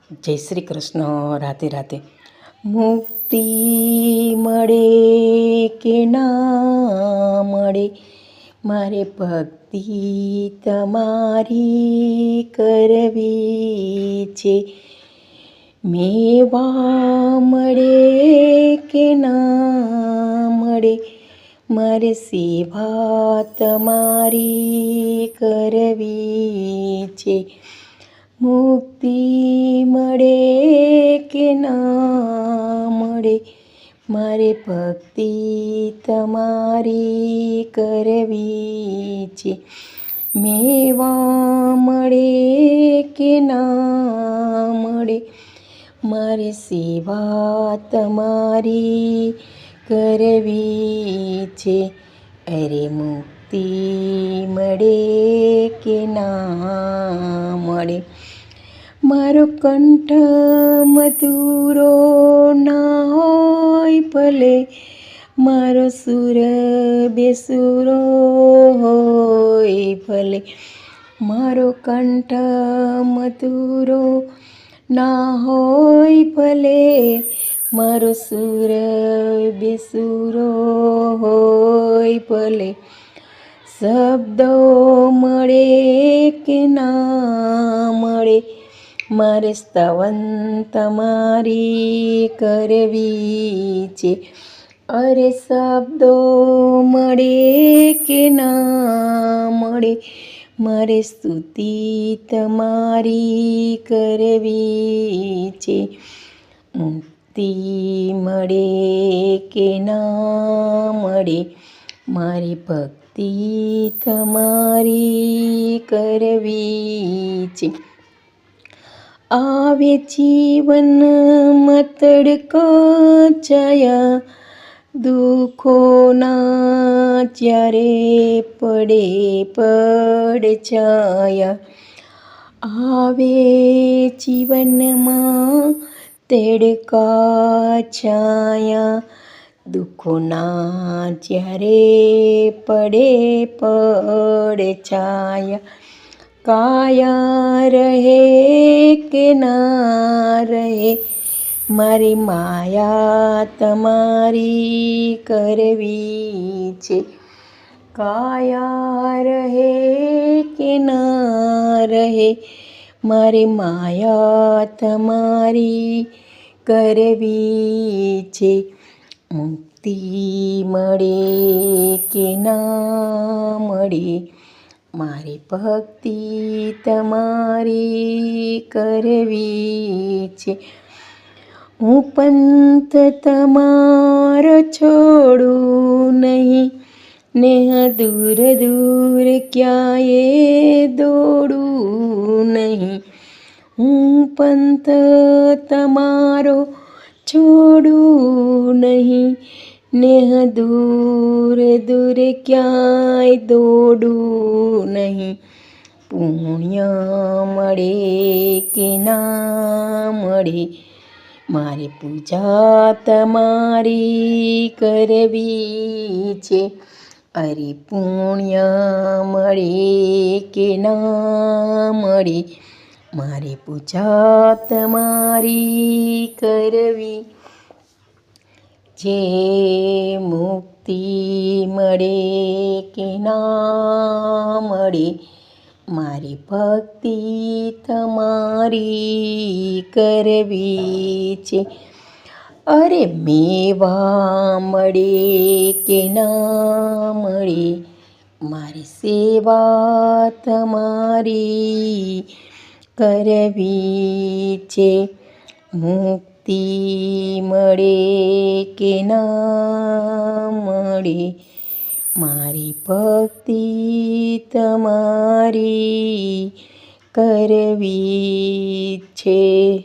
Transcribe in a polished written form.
જય શ્રી કૃષ્ણ. રાધે રાધે. મુક્તિ મળે કે ના મળે, મારે ભક્તિ તમારી કરવી છે. મેવા મળે કે ના મળે, મારે સેવા તમારી કરવી છે. મુક્તિ મળે કે ના મળે, મારે ભક્તિ તમારી કરવી છે. મેવા મળે કે ના મળે, મારે સેવા તમારી કરવી છે. અરે મુક્તિ મળે કે ના મળે, મારો કંઠ મધુરો ના હોય ભલે, મારો સુર બેસુરો હોય ભલે. મારો કંઠ મધુરો ના હોય ભલે, મારો સુર બેસુરો હોય ભલે. શબ્દો મળે કે ના મળે, મારે સ્તવન તમારી કરવી છે. અરે શબ્દો મળે કે ના મળે, મારે સ્તુતિ તમારી કરવી છે. મુક્તિ મળે કે ના મળે, મારી ભક્તિ તમારી કરવી છે. આવે જીવનમાં તડકા છાયા, દુઃખોના જ્યારે પડે પડછાયા. આવે જીવનમાં તડકા છાયા, દુઃખોના જ્યારે પડે પડછાયા. કાયા રહે કે ના રહે, મારી માયા તમારી કરવી છે. કાયા રહે કે ના રહે, મારે માયા તમારી કરવી છે. મુક્તિ મળે કે ના મળે, મારે ભક્તિ તમારી કરવી છે. હું પંથ તમારો છોડું નહીં, નેહ દૂર દૂર ક્યાંય દોડું નહીં. હું પંથ તમારો છોડું નહીં, નેહ દૂર દૂર ક્યાંય દોડું નહીં. પુણ્ય મળે કે ના મળે, મારે પૂજા તમારી કરવી છે. અરે પુણ્ય મળે કે ના મળે, મારે પૂજા તમારી કરવી જે. મુક્તિ મળે કે ના મળે, મારી ભક્તિ તમારી કરવી છે. અરે મેવા મળે કે ના મળે, મારી સેવા તમારી કરવી છે. મુક્તિ મળે કે ના મળે, મારી ભક્તિ તમારી કરવી છે.